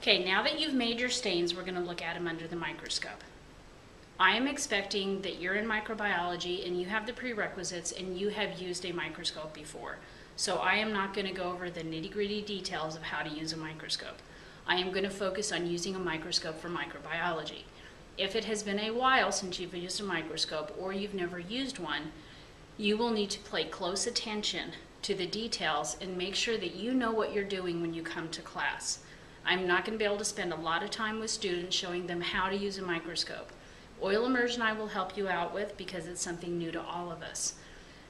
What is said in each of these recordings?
Okay, now that you've made your stains, we're going to look at them under the microscope. I am expecting that you're in microbiology and you have the prerequisites and you have used a microscope before. So I am not going to go over the nitty-gritty details of how to use a microscope. I am going to focus on using a microscope for microbiology. If it has been a while since you've used a microscope or you've never used one, you will need to pay close attention to the details and make sure that you know what you're doing when you come to class. I'm not going to be able to spend a lot of time with students showing them how to use a microscope. Oil immersion I will help you out with because it's something new to all of us.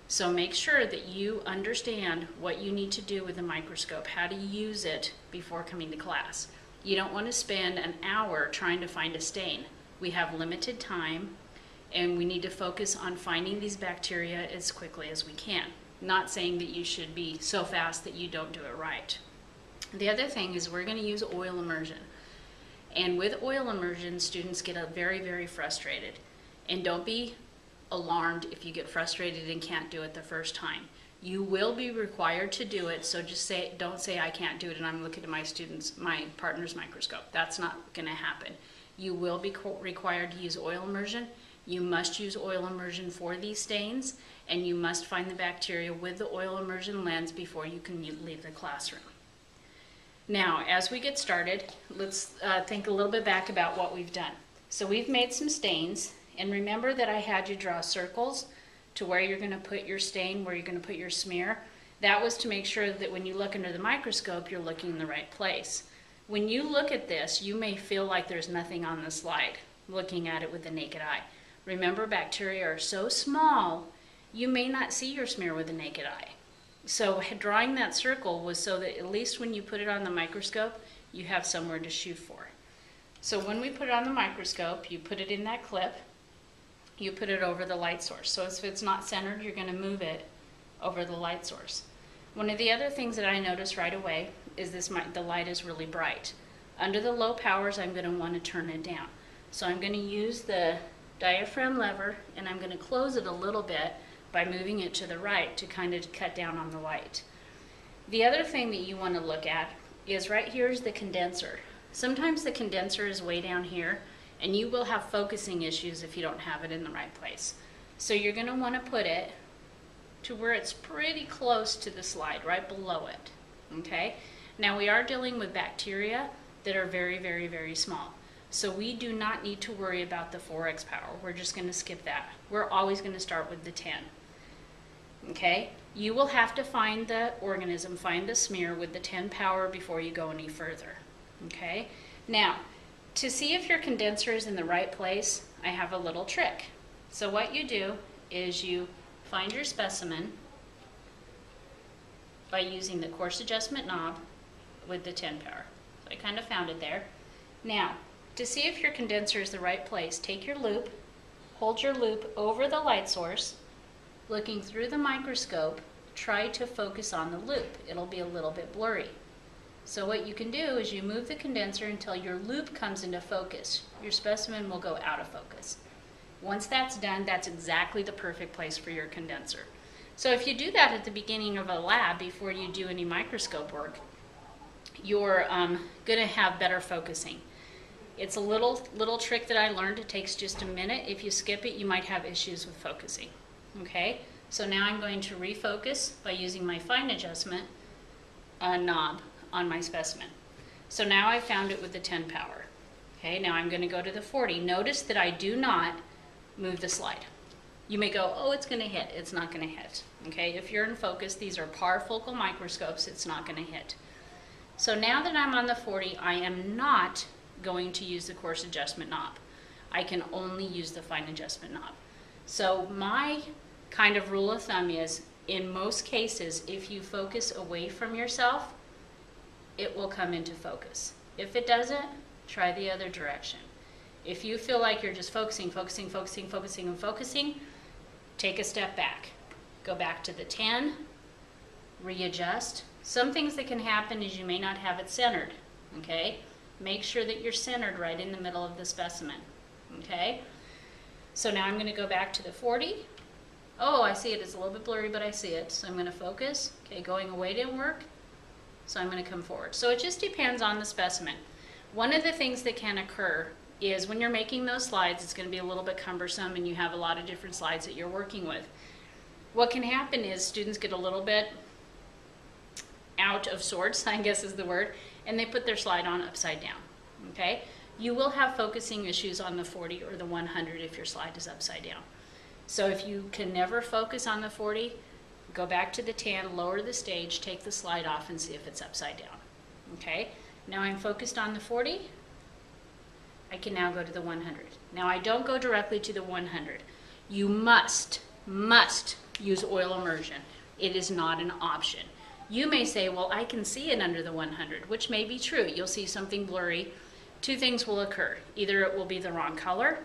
So make sure that you understand what you need to do with the microscope, how to use it before coming to class. You don't want to spend an hour trying to find a stain. We have limited time and we need to focus on finding these bacteria as quickly as we can. Not saying that you should be so fast that you don't do it right. The other thing is we're going to use oil immersion. And with oil immersion, students get very, very frustrated. And don't be alarmed if you get frustrated and can't do it the first time. You will be required to do it, so just don't say I can't do it and I'm looking at my partner's microscope. That's not going to happen. You will be required to use oil immersion. You must use oil immersion for these stains, and you must find the bacteria with the oil immersion lens before you can leave the classroom. Now, as we get started, let's think a little bit back about what we've done. So we've made some stains, and remember that I had you draw circles to where you're going to put your stain, where you're going to put your smear. That was to make sure that when you look under the microscope, you're looking in the right place. When you look at this, you may feel like there's nothing on the slide, looking at it with the naked eye. Remember, bacteria are so small, you may not see your smear with the naked eye. So drawing that circle was so that at least when you put it on the microscope, you have somewhere to shoot for. So when we put it on the microscope, you put it in that clip, you put it over the light source. So if it's not centered, you're going to move it over the light source. One of the other things that I noticed right away is the light is really bright. Under the low powers, I'm going to want to turn it down. So I'm going to use the diaphragm lever and I'm going to close it a little bit by moving it to the right to kind of cut down on the light. The other thing that you want to look at is right here is the condenser. Sometimes the condenser is way down here and you will have focusing issues if you don't have it in the right place. So you're going to want to put it to where it's pretty close to the slide, right below it. Okay? Now we are dealing with bacteria that are very, very, very small. So we do not need to worry about the 4x power. We're just going to skip that. We're always going to start with the 10. Okay? You will have to find the organism, find the smear with the 10 power before you go any further. Okay? Now, to see if your condenser is in the right place, I have a little trick. So what you do is you find your specimen by using the coarse adjustment knob with the 10 power. So I kind of found it there. Now, to see if your condenser is the right place, take your loop, hold your loop over the light source, looking through the microscope, try to focus on the loop. It'll be a little bit blurry. So what you can do is you move the condenser until your loop comes into focus. Your specimen will go out of focus. Once that's done, that's exactly the perfect place for your condenser. So if you do that at the beginning of a lab before you do any microscope work, you're going to have better focusing. It's a little trick that I learned. It takes just a minute. If you skip it, you might have issues with focusing. Okay, so now I'm going to refocus by using my fine adjustment knob on my specimen. So now I found it with the 10 power. Okay, now I'm going to go to the 40. Notice that I do not move the slide. You may go, oh, it's going to hit. It's not going to hit. Okay, if you're in focus, these are parfocal microscopes. It's not going to hit. So now that I'm on the 40, I am not going to use the coarse adjustment knob. I can only use the fine adjustment knob. So my kind of rule of thumb is, in most cases, if you focus away from yourself, it will come into focus. If it doesn't, try the other direction. If you feel like you're just focusing, take a step back. Go back to the 10, readjust. Some things that can happen is you may not have it centered, okay? Make sure that you're centered right in the middle of the specimen, okay? So now I'm going to go back to the 40. Oh, I see it. It's a little bit blurry, but I see it. So I'm going to focus. Okay, going away didn't work, so I'm going to come forward. So it just depends on the specimen. One of the things that can occur is when you're making those slides, it's going to be a little bit cumbersome and you have a lot of different slides that you're working with. What can happen is students get a little bit out of sorts, I guess is the word, and they put their slide on upside down, okay? You will have focusing issues on the 40 or the 100 if your slide is upside down. So if you can never focus on the 40, go back to the 10, lower the stage, take the slide off and see if it's upside down, okay? Now I'm focused on the 40. I can now go to the 100. Now I don't go directly to the 100. You must use oil immersion. It is not an option. You may say, well, I can see it under the 100, which may be true. You'll see something blurry. Two things will occur. Either it will be the wrong color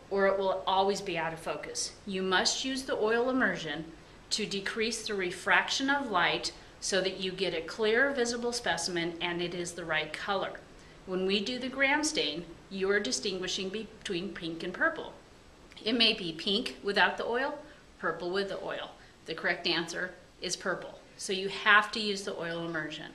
or it will always be out of focus. You must use the oil immersion to decrease the refraction of light so that you get a clear, visible specimen and it is the right color. When we do the gram stain, you are distinguishing between pink and purple. It may be pink without the oil, purple with the oil. The correct answer is purple. So you have to use the oil immersion.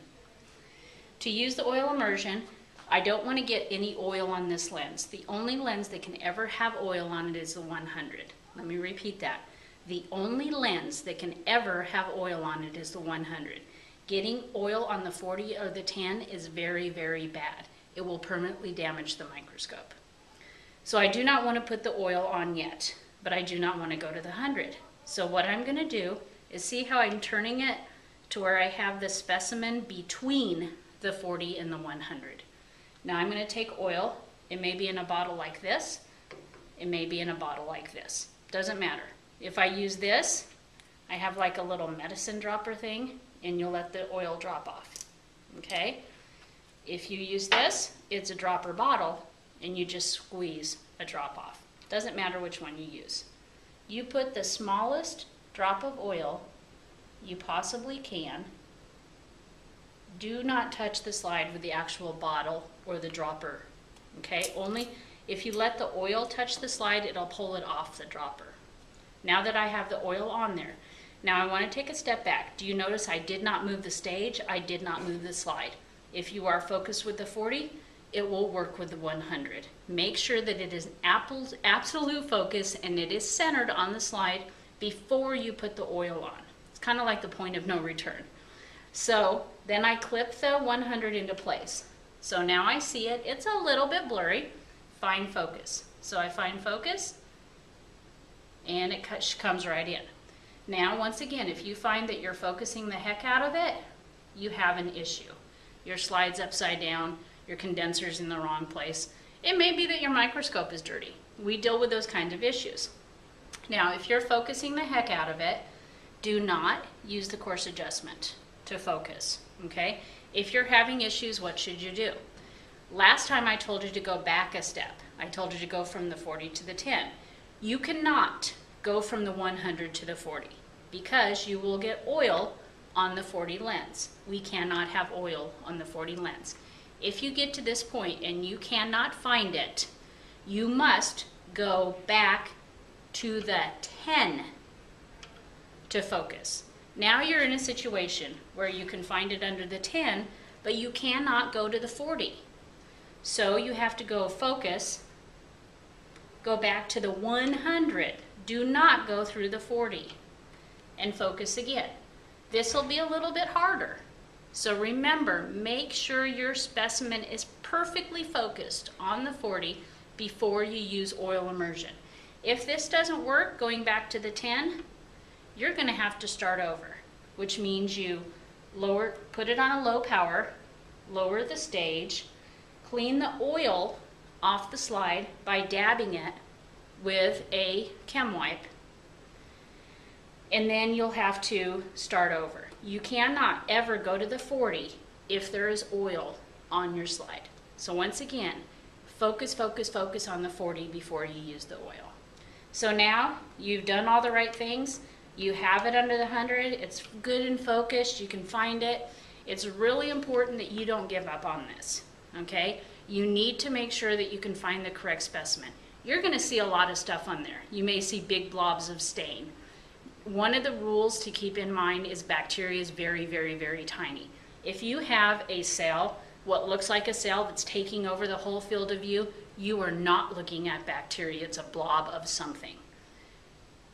To use the oil immersion, I don't want to get any oil on this lens. The only lens that can ever have oil on it is the 100. Let me repeat that. The only lens that can ever have oil on it is the 100. Getting oil on the 40 or the 10 is very, very bad. It will permanently damage the microscope. So I do not want to put the oil on yet, but I do not want to go to the 100. So what I'm going to do is see how I'm turning it to where I have the specimen between the 40 and the 100. Now I'm going to take oil. It may be in a bottle like this. It may be in a bottle like this. Doesn't matter. If I use this, I have like a little medicine dropper thing, and you'll let the oil drop off. Okay? If you use this, it's a dropper bottle, and you just squeeze a drop off. Doesn't matter which one you use. You put the smallest drop of oil you possibly can. Do not touch the slide with the actual bottle or the dropper. Okay? Only if you let the oil touch the slide, it'll pull it off the dropper. Now that I have the oil on there, now I want to take a step back. Do you notice I did not move the stage? I did not move the slide. If you are focused with the 40, it will work with the 100. Make sure that it is absolute focus and it is centered on the slide before you put the oil on. It's kind of like the point of no return. So then I clip the 100 into place. So now I see it. It's a little bit blurry. Find focus. So I find focus and it comes right in. Now once again, if you find that you're focusing the heck out of it, you have an issue. Your slide's upside down, your condenser's in the wrong place. It may be that your microscope is dirty. We deal with those kinds of issues. Now, if you're focusing the heck out of it, do not use the coarse adjustment to focus, okay? If you're having issues, what should you do? Last time I told you to go back a step. I told you to go from the 40 to the 10. You cannot go from the 100 to the 40 because you will get oil on the 40 lens. We cannot have oil on the 40 lens. If you get to this point and you cannot find it, you must go back to the 10 to focus. Now you're in a situation where you can find it under the 10, but you cannot go to the 40. So you have to go focus, go back to the 100. Do not go through the 40 and focus again. This will be a little bit harder. So remember, make sure your specimen is perfectly focused on the 40 before you use oil immersion. If this doesn't work, going back to the 10, you're going to have to start over, which means you put it on a low power, lower the stage, clean the oil off the slide by dabbing it with a chem wipe, and then you'll have to start over. You cannot ever go to the 40 if there is oil on your slide. So once again, focus, focus, focus on the 40 before you use the oil. So now you've done all the right things. You have it under the 100. It's good and focused. You can find it. It's really important that you don't give up on this, okay? You need to make sure that you can find the correct specimen. You're going to see a lot of stuff on there. You may see big blobs of stain. One of the rules to keep in mind is bacteria is very, very, very tiny. If you have a cell what looks like a cell that's taking over the whole field of view, you are not looking at bacteria. It's a blob of something.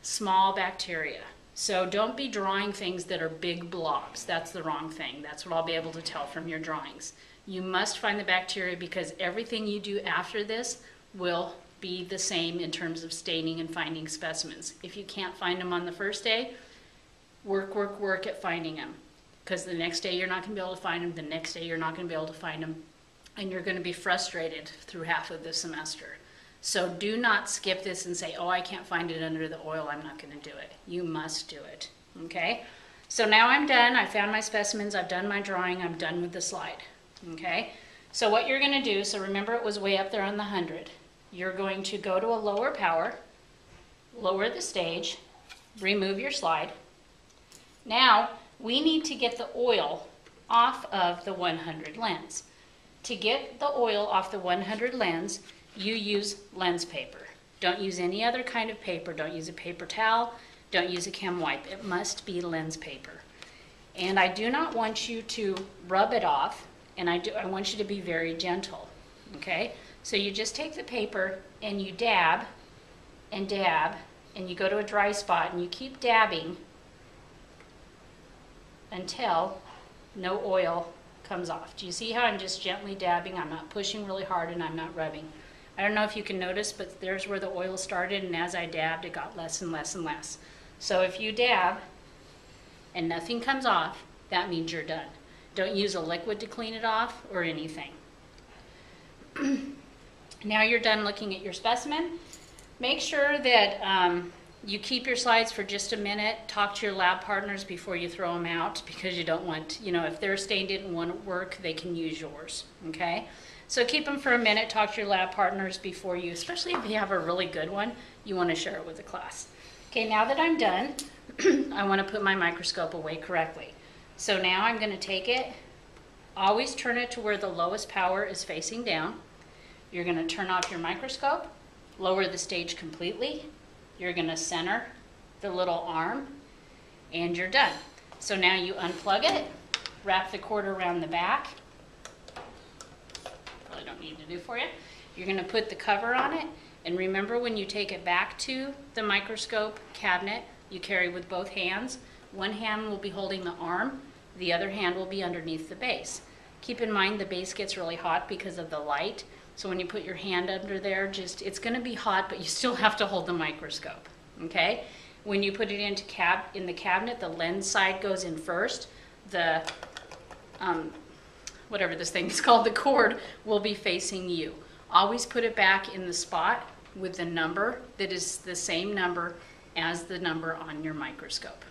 Small bacteria. So don't be drawing things that are big blobs. That's the wrong thing. That's what I'll be able to tell from your drawings. You must find the bacteria because everything you do after this will be the same in terms of staining and finding specimens. If you can't find them on the first day, work at finding them. Because the next day you're not going to be able to find them, the next day you're not going to be able to find them, and you're going to be frustrated through half of the semester. So do not skip this and say, oh, I can't find it under the oil, I'm not going to do it. You must do it, okay? So now I'm done, I found my specimens, I've done my drawing, I'm done with the slide, okay? So what you're going to do, so remember it was way up there on the 100. You're going to go to a lower power, lower the stage, remove your slide. Now, we need to get the oil off of the 100 lens. To get the oil off the 100 lens, you use lens paper. Don't use any other kind of paper. Don't use a paper towel. Don't use a chem wipe. It must be lens paper. And I do not want you to rub it off, and I want you to be very gentle, okay? So you just take the paper and you dab, and you go to a dry spot and you keep dabbing until no oil comes off. Do you see how I'm just gently dabbing? I'm not pushing really hard and I'm not rubbing. I don't know if you can notice, but there's where the oil started, and as I dabbed, it got less and less and less. So if you dab and nothing comes off, that means you're done. Don't use a liquid to clean it off or anything. Now you're done looking at your specimen. Make sure that you keep your slides for just a minute. Talk to your lab partners before you throw them out, because you don't want, if their stain didn't want to work, they can use yours, okay? So keep them for a minute, talk to your lab partners before you, especially if you have a really good one, you want to share it with the class. Okay, now that I'm done, I want to put my microscope away correctly. So now I'm going to take it, always turn it to where the lowest power is facing down. You're going to turn off your microscope, lower the stage completely. You're going to center the little arm, and you're done. So now you unplug it, wrap the cord around the back. Probably don't need to do for you. You're going to put the cover on it, and remember when you take it back to the microscope cabinet, you carry with both hands. One hand will be holding the arm, the other hand will be underneath the base. Keep in mind the base gets really hot because of the light. So when you put your hand under there, it's going to be hot, but you still have to hold the microscope, okay? When you put it in the cabinet, the lens side goes in first. The, whatever this thing is called, the cord will be facing you. Always put it back in the spot with the number that is the same number as the number on your microscope.